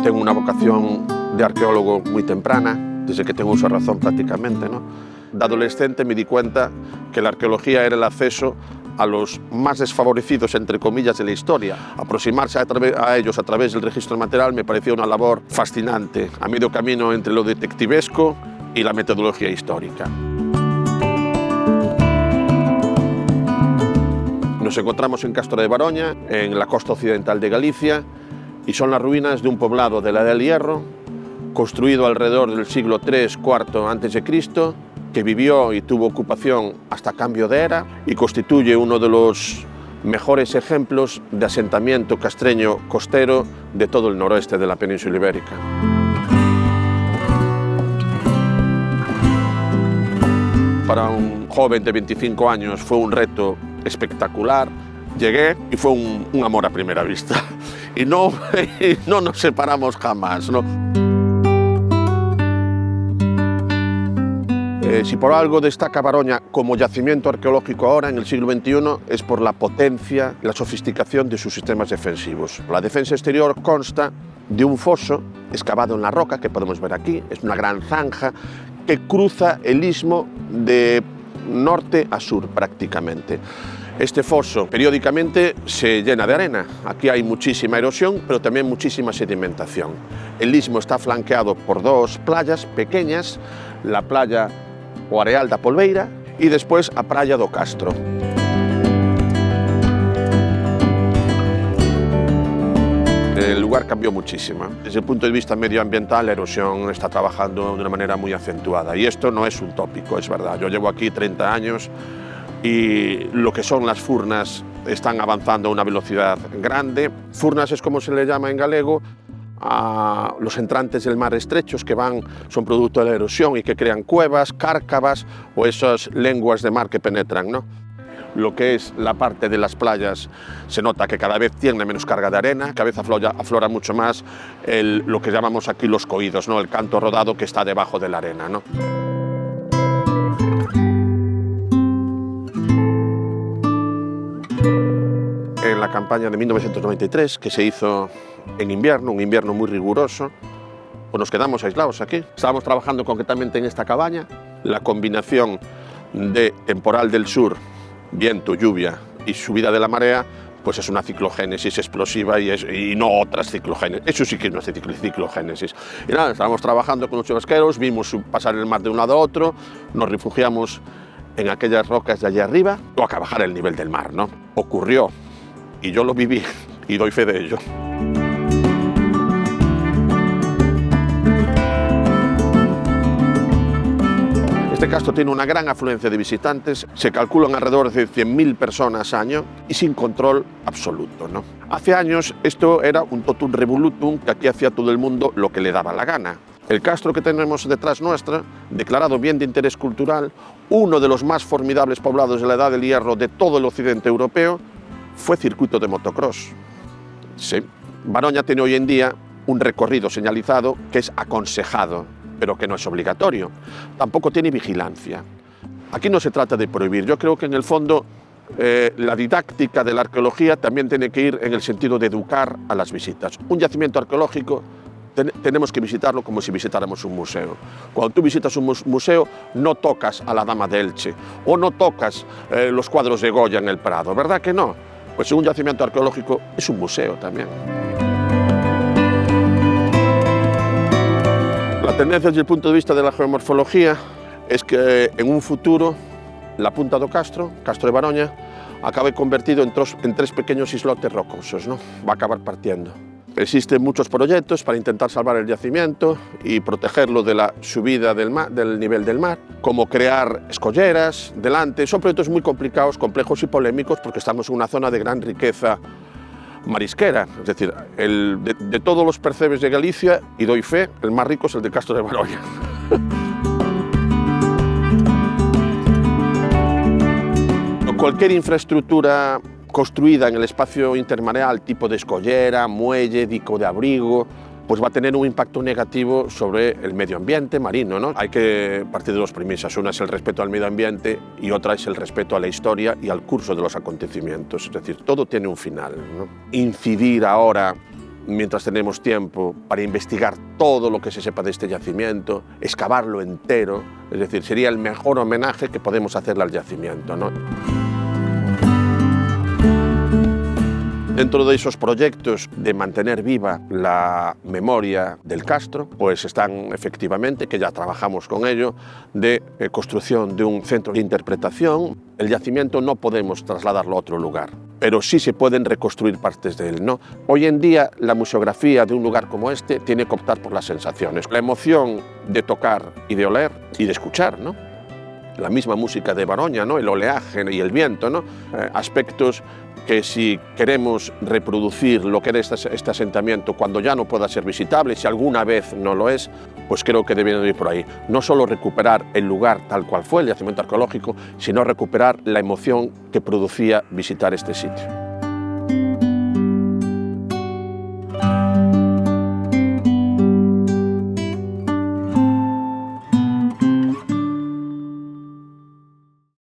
Tengo una vocación de arqueólogo muy temprana, desde que tengo uso de razón prácticamente, ¿no? De adolescente me di cuenta que la arqueología era el acceso a los más desfavorecidos, entre comillas, de la historia. Aproximarse a ellos a través del registro material me parecía una labor fascinante, a medio camino entre lo detectivesco y la metodología histórica. Nos encontramos en Castro de Baroña, en la costa occidental de Galicia, y son las ruinas de un poblado de la Edad del Hierro, construido alrededor del siglo III-IV a.C., que vivió y tuvo ocupación hasta cambio de era y constituye uno de los mejores ejemplos de asentamiento castreño costero de todo el noroeste de la península ibérica. Para un joven de 25 años fue un reto espectacular. Llegué y fue un amor a primera vista y no nos separamos jamás, ¿no? Si por algo destaca Baroña como yacimiento arqueológico ahora, en el siglo XXI, es por la potencia y la sofisticación de sus sistemas defensivos. La defensa exterior consta de un foso excavado en la roca, que podemos ver aquí, es una gran zanja que cruza el istmo de norte a sur prácticamente. Este foso periódicamente se llena de arena. Aquí hay muchísima erosión, pero también muchísima sedimentación. El istmo está flanqueado por dos playas pequeñas, la playa o Areal da Polveira y después a Praia do Castro. El lugar cambió muchísimo. Desde el punto de vista medioambiental, la erosión está trabajando de una manera muy acentuada. Y esto no es un tópico, es verdad. Yo llevo aquí 30 años y lo que son las furnas están avanzando a una velocidad grande. Furnas es como se le llama en galego a los entrantes del mar estrechos que son producto de la erosión y que crean cuevas, cárcavas o esas lenguas de mar que penetran, ¿no? Lo que es la parte de las playas se nota que cada vez tiene menos carga de arena, cada vez aflora mucho más lo que llamamos aquí los coídos, ¿no? El canto rodado que está debajo de la arena, ¿no? En la campaña de 1993, que se hizo en invierno, un invierno muy riguroso, pues nos quedamos aislados aquí. Estábamos trabajando concretamente en esta cabaña. La combinación de temporal del sur, viento, lluvia y subida de la marea, pues es una ciclogénesis explosiva y no otras ciclogénesis. Eso sí que es una ciclogénesis. Y nada, estábamos trabajando con los chubasqueros, vimos pasar el mar de un lado a otro, nos refugiamos en aquellas rocas de allí arriba, o a bajar el nivel del mar, ¿no? Ocurrió, y yo lo viví, y doy fe de ello. Este castro tiene una gran afluencia de visitantes, se calculan alrededor de 100.000 personas al año y sin control absoluto, ¿no? Hace años esto era un totum revolutum, que aquí hacía todo el mundo lo que le daba la gana. El castro que tenemos detrás nuestra, declarado bien de interés cultural, uno de los más formidables poblados de la Edad del Hierro de todo el occidente europeo, fue circuito de motocross. Sí. Baroña tiene hoy en día un recorrido señalizado que es aconsejado, pero que no es obligatorio. Tampoco tiene vigilancia. Aquí no se trata de prohibir. Yo creo que en el fondo la didáctica de la arqueología también tiene que ir en el sentido de educar a las visitas. Un yacimiento arqueológico tenemos que visitarlo como si visitáramos un museo. Cuando tú visitas un museo no tocas a la Dama de Elche o no tocas los cuadros de Goya en el Prado, ¿verdad que no? Pues un yacimiento arqueológico es un museo también. La tendencia desde el punto de vista de la geomorfología es que en un futuro la punta do Castro, Castro de Baroña, acabe convertido en tres pequeños islotes rocosos, ¿no? Va a acabar partiendo. Existen muchos proyectos para intentar salvar el yacimiento y protegerlo de la subida del nivel del mar, como crear escolleras delante. Son proyectos muy complicados, complejos y polémicos porque estamos en una zona de gran riqueza marisquera. Es decir, de todos los percebes de Galicia, y doy fe, el más rico es el de Castro de Baroña. Cualquier infraestructura construida en el espacio intermareal, tipo de escollera, muelle, dico de abrigo, pues va a tener un impacto negativo sobre el medio ambiente marino, ¿no? Hay que partir de dos premisas. Una es el respeto al medio ambiente y otra es el respeto a la historia y al curso de los acontecimientos. Es decir, todo tiene un final, ¿no? Incidir ahora mientras tenemos tiempo, para investigar todo lo que se sepa de este yacimiento, excavarlo entero, es decir, sería el mejor homenaje que podemos hacerle al yacimiento, ¿no? Dentro de esos proyectos de mantener viva la memoria del Castro, pues están efectivamente, que ya trabajamos con ello, de construcción de un centro de interpretación. El yacimiento no podemos trasladarlo a otro lugar, pero sí se pueden reconstruir partes de él, ¿no? Hoy en día la museografía de un lugar como este tiene que optar por las sensaciones, la emoción de tocar y de oler y de escuchar, ¿no? La misma música de Baroña, ¿no? El oleaje y el viento, ¿no? Aspectos que si queremos reproducir lo que era este asentamiento cuando ya no pueda ser visitable, si alguna vez no lo es, pues creo que deberían ir por ahí. No solo recuperar el lugar tal cual fue, el yacimiento arqueológico, sino recuperar la emoción que producía visitar este sitio.